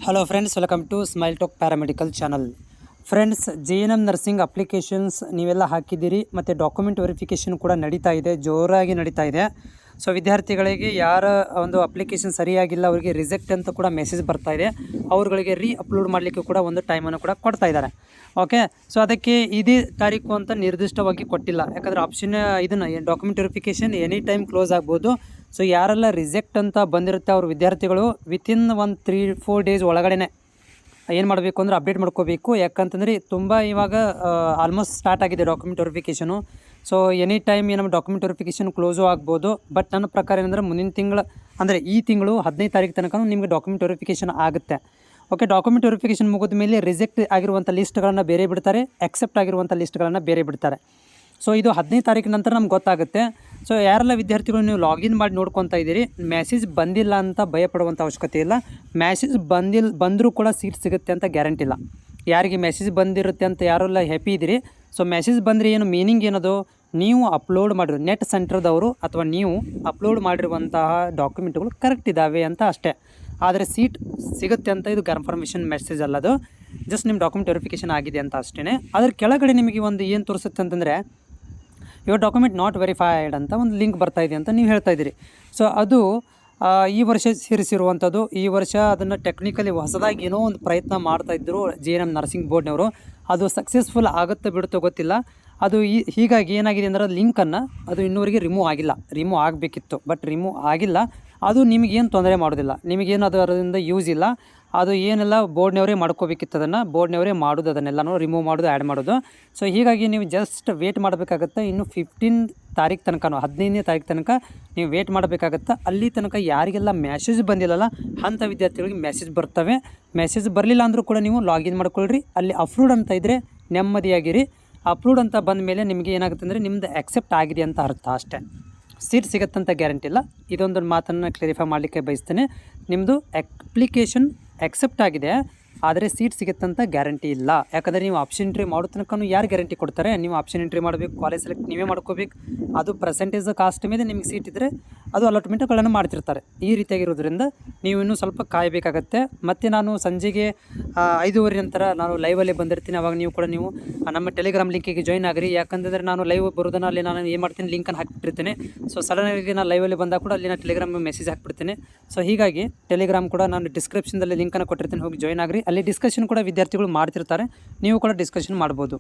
Hello friends, welcome to smile talk paramedical channel. Friends, JNM nursing applications ನೀವೆಲ್ಲ ಹಾಕಿದ್ದೀರಿ ಮತ್ತು document verification ಕೂಡ ನಡೀತಾ ಇದೆ, ಜೋರಾಗಿ ನಡೀತಾ ಇದೆ. ಸೊ ವಿದ್ಯಾರ್ಥಿಗಳಿಗೆ ಯಾರ ಒಂದು ಅಪ್ಲಿಕೇಶನ್ ಸರಿಯಾಗಿಲ್ಲ ಅವರಿಗೆ ರಿಜೆಕ್ಟ್ ಅಂತ ಕೂಡ ಮೆಸೇಜ್ ಬರ್ತಾ ಇದೆ. ಅವ್ರುಗಳಿಗೆ ಅಪ್ಲೋಡ್ ಮಾಡಲಿಕ್ಕೆ ಕೂಡ ಒಂದು ಟೈಮನ್ನು ಕೂಡ ಕೊಡ್ತಾ ಇದ್ದಾರೆ. ಓಕೆ, ಸೊ ಅದಕ್ಕೆ ಇದೇ ತಾರೀಕು ಅಂತ ನಿರ್ದಿಷ್ಟವಾಗಿ ಕೊಟ್ಟಿಲ್ಲ. ಯಾಕಂದರೆ ಆಪ್ಷನ್ ಇದನ್ನು document verification any time close ಆಗ್ಬೋದು. ಸೊ ಯಾರೆಲ್ಲ ರಿಜೆಕ್ಟ್ ಅಂತ ಬಂದಿರುತ್ತೆ ಅವ್ರ ವಿದ್ಯಾರ್ಥಿಗಳು ವಿತಿನ್ 1-3-4 ಡೇಸ್ ಒಳಗಡೆ ಏನು ಮಾಡಬೇಕು ಅಂದರೆ ಅಪ್ಡೇಟ್ ಮಾಡ್ಕೋಬೇಕು. ಯಾಕಂತಂದರೆ ತುಂಬ ಇವಾಗ ಆಲ್ಮೋಸ್ಟ್ ಸ್ಟಾರ್ಟ್ ಆಗಿದೆ document verification. So any time ನಮ್ಮ ಡಾಕ್ಯುಮೆಂಟ್ ವೆರಿಫಿಕೇಷನ್ ಕ್ಲೋಸು ಆಗ್ಬೋದು. ಬಟ್ ನನ್ನ ಪ್ರಕಾರ ಏನಂದರೆ ಮುಂದಿನ ತಿಂಗಳು ಅಂದರೆ ಈ ತಿಂಗಳು 15 ತಾರೀಕು ತನಕ ನಿಮಗೆ ಡಾಕ್ಯುಮೆಂಟ್ ವೆರಿಫಿಕೇಷನ್ ಆಗುತ್ತೆ. ಓಕೆ, ಡಾಕ್ಯುಮೆಂಟ್ ವೆರಿಫಿಕೇಷನ್ ಮುಗಿದ ಮೇಲೆ ರಿಜೆಕ್ಟ್ ಆಗಿರುವಂಥ ಲಿಸ್ಟ್ಗಳನ್ನು ಬೇರೆ ಬಿಡ್ತಾರೆ, ಆಕ್ಸೆಪ್ಟ್ ಆಗಿರುವಂಥ ಲಿಸ್ಟ್ಗಳನ್ನು ಬೇರೆ ಬಿಡ್ತಾರೆ. ಸೊ ಇದು 15 ತಾರೀಕಿನ ನಂತರ ನಮ್ಗೆ ಗೊತ್ತಾಗುತ್ತೆ. ಸೊ ಯಾರೆಲ್ಲ ವಿದ್ಯಾರ್ಥಿಗಳು ನೀವು ಲಾಗಿನ್ ಮಾಡಿ ನೋಡ್ಕೊತಾ ಇದ್ದೀರಿ, ಮೆಸೇಜ್ ಬಂದಿಲ್ಲ ಅಂತ ಭಯಪಡುವಂಥ ಅವಶ್ಯಕತೆ ಇಲ್ಲ. ಮೆಸೇಜ್ ಬಂದರೂ ಕೂಡ ಸೀಟ್ ಸಿಗುತ್ತೆ ಅಂತ ಗ್ಯಾರಂಟಿ ಇಲ್ಲ. ಯಾರಿಗೆ ಮೆಸೇಜ್ ಬಂದಿರುತ್ತೆ ಅಂತ ಯಾರೆಲ್ಲ ಹ್ಯಾಪಿ ಇದ್ದೀರಿ, ಸೊ ಮೆಸೇಜ್ ಬಂದರೆ ಏನು ಮೀನಿಂಗ್ ಏನದು, ನೀವು ಅಪ್ಲೋಡ್ ಮಾಡಿರೋ ನೆಟ್ ಸೆಂಟ್ರದವರು ಅಥವಾ ನೀವು ಅಪ್ಲೋಡ್ ಮಾಡಿರುವಂತಹ ಡಾಕ್ಯುಮೆಂಟ್ಗಳು ಕರೆಕ್ಟ್ ಇದ್ದಾವೆ ಅಂತ ಅಷ್ಟೇ. ಆದರೆ ಸೀಟ್ ಸಿಗುತ್ತೆ ಅಂತ ಇದು ಕನ್ಫರ್ಮೇಷನ್ ಮೆಸೇಜ್ ಅಲ್ಲದು, ಜಸ್ಟ್ ನಿಮ್ಮ ಡಾಕ್ಯುಮೆಂಟ್ ವೆರಿಫಿಕೇಷನ್ ಆಗಿದೆ ಅಂತ ಅಷ್ಟೇ. ಅದ್ರ ಕೆಳಗಡೆ ನಿಮಗೆ ಒಂದು ಏನು ತೋರಿಸುತ್ತೆ ಅಂತಂದರೆ ಯುವರ್ ಡಾಕ್ಯುಮೆಂಟ್ ನಾಟ್ ವೆರಿಫೈಡ್ ಅಂತ ಒಂದು ಲಿಂಕ್ ಬರ್ತಾ ಇದೆ ಅಂತ ನೀವು ಹೇಳ್ತಾ ಇದ್ದೀರಿ. ಸೊ ಅದು ಈ ವರ್ಷ ಸೇರಿಸಿರುವಂಥದ್ದು. ಈ ವರ್ಷ ಅದನ್ನು ಟೆಕ್ನಿಕಲಿ ಹೊಸದಾಗಿ ಏನೋ ಒಂದು ಪ್ರಯತ್ನ ಮಾಡ್ತಾಯಿದ್ರು JNM ನರ್ಸಿಂಗ್ ಬೋರ್ಡ್ನವರು. ಅದು ಸಕ್ಸಸ್ಫುಲ್ ಆಗುತ್ತೋ ಬಿಡುತ್ತೋ ಗೊತ್ತಿಲ್ಲ. ಅದು ಹೀಗಾಗಿ ಏನಾಗಿದೆ ಅಂದರೆ ಲಿಂಕನ್ನು ಅದು ಇನ್ನೂವರೆಗೆ ರಿಮೂವ್ ಆಗಿಲ್ಲ. ರಿಮೂವ್ ಆಗಬೇಕಿತ್ತು, ಬಟ್ ರಿಮೂವ್ ಆಗಿಲ್ಲ. ಅದು ನಿಮಗೇನು ತೊಂದರೆ ಮಾಡೋದಿಲ್ಲ, ನಿಮಗೇನು ಅದರಿಂದ ಯೂಸ್ ಇಲ್ಲ. ಅದು ಏನೆಲ್ಲ ಬೋರ್ಡ್ನವರೇ ಮಾಡ್ಕೋಬೇಕಿತ್ತು, ಅದನ್ನು ಬೋರ್ಡ್ನವರೇ ಮಾಡೋದು, ಅದನ್ನೆಲ್ಲನೂ ರಿಮೂವ್ ಮಾಡೋದು, ಆ್ಯಡ್ ಮಾಡೋದು. ಸೊ ಹೀಗಾಗಿ ನೀವು ಜಸ್ಟ್ ವೇಟ್ ಮಾಡಬೇಕಾಗತ್ತೆ. ಇನ್ನು 15 ತಾರೀಕು ತನಕ 15ನೇ ತಾರೀಕು ತನಕ ನೀವು ವೇಟ್ ಮಾಡಬೇಕಾಗತ್ತೆ. ಅಲ್ಲಿ ತನಕ ಯಾರಿಗೆಲ್ಲ ಮೆಸೇಜ್ ಬಂದಿಲ್ಲಲ್ಲ ಅಂಥ ವಿದ್ಯಾರ್ಥಿಗಳಿಗೆ ಮೆಸೇಜ್ ಬರ್ತವೆ. ಮೆಸೇಜ್ ಬರಲಿಲ್ಲ ಅಂದರೂ ಕೂಡ ನೀವು ಲಾಗಿನ್ ಮಾಡ್ಕೊಳ್ರಿ. ಅಲ್ಲಿ ಅಪ್ರೂವ್ಡ್ ಅಂತ ಇದ್ದರೆ ನೆಮ್ಮದಿಯಾಗಿರಿ. ಅಪ್ರೂವ್ಡ್ ಅಂತ ಬಂದ ಮೇಲೆ ನಿಮಗೆ ಏನಾಗುತ್ತೆ ಅಂದರೆ ನಿಮ್ಮದು ಆಕ್ಸೆಪ್ಟ್ ಆಗಿದೆ ಅಂತ ಅರ್ಥ ಅಷ್ಟೇ. ಸೀಟ್ ಸಿಗುತ್ತಂತ ಗ್ಯಾರಂಟಿ ಇಲ್ಲ. ಇದೊಂದು ಮಾತನ್ನು ಕ್ಲಾರಿಫೈ ಮಾಡಲಿಕ್ಕೆ ಬಯಸ್ತೇನೆ. ನಿಮ್ಮದು ಅಪ್ಲಿಕೇಶನ್ ಆಕ್ಸೆಪ್ಟ್ ಆಗಿದೆ, ಆದರೆ ಸೀಟ್ ಸಿಗುತ್ತಂತ ಗ್ಯಾರಂಟಿ ಇಲ್ಲ. ಯಾಕಂದರೆ ನೀವು ಆಪ್ಷನ್ ಎಂಟ್ರಿ ಮಾಡೋ ತನಕ ಯಾರು ಗ್ಯಾರಂಟಿ ಕೊಡ್ತಾರೆ? ನೀವು ಆಪ್ಷನ್ ಎಂಟ್ರಿ ಮಾಡಬೇಕು, ಕಾಲೇಜ್ ಸೆಲೆಕ್ಟ್ ನೀವೇ ಮಾಡ್ಕೋಬೇಕು. ಅದು ಪರ್ಸೆಂಟೇಜ್ ಕಾಸ್ಟ್ ಮೇಲೆ ನಿಮಗೆ ಸೀಟ್ ಇದ್ದರೆ ಅದು ಅಲಾಟ್ಮೆಂಟ್ಗಳನ್ನು ಮಾಡ್ತಿರ್ತಾರೆ. ಈ ರೀತಿಯಾಗಿರೋದ್ರಿಂದ ನೀವು ಇನ್ನೂ ಸ್ವಲ್ಪ ಕಾಯಬೇಕಾಗತ್ತೆ. ಮತ್ತು ನಾನು ಸಂಜೆಗೆ 5:30 ನಂತರ ನಾನು ಲೈವಲ್ಲೇ ಬಂದಿರ್ತೀನಿ. ಅವಾಗ ನೀವು ಕೂಡ ನಮ್ಮ ಟೆಲಿಗ್ರಾಮ್ ಲಿಂಕಿಗೆ ಜಾಯ್ನ್ ಆಗಿರಿ. ಯಾಕಂತಂದರೆ ನಾನು ಲೈವ್ ಬರೋದನ್ನು ಅಲ್ಲಿ ನಾನು ಏನು ಮಾಡ್ತೀನಿ, ಲಿಂಕನ್ನು ಹಾಕಿಬಿಟ್ಟಿರ್ತೀನಿ. ಸೊ ಸಡನ್ನಾಗಿ ನಾನು ಲೈವಲ್ಲಿ ಬಂದಾಗ ಕೂಡ ಅಲ್ಲಿ ನಾನು ಟೆಲಿಗ್ರಾಮ್ ಮೆಸೇಜ್ ಹಾಕ್ಬಿಡ್ತೀನಿ. ಸೊ ಹೀಗಾಗಿ ಟೆಲಿಗ್ರಾಮ್ ಕೂಡ ನಾನು ಡಿಸ್ಕ್ರಿಪ್ಷನ್ದಲ್ಲಿ ಲಿಂಕನ್ನು ಕೊಟ್ಟಿರ್ತೀನಿ, ಹೋಗಿ ಜಾಯ್ನ್ ಆಗಿರಿ. ಅಲ್ಲಿ ಡಿಸ್ಕಷನ್ ಕೂಡ ವಿದ್ಯಾರ್ಥಿಗಳು ಮಾಡ್ತಿರ್ತಾರೆ, ನೀವು ಕೂಡ ಡಿಸ್ಕಷನ್ ಮಾಡ್ಬೋದು.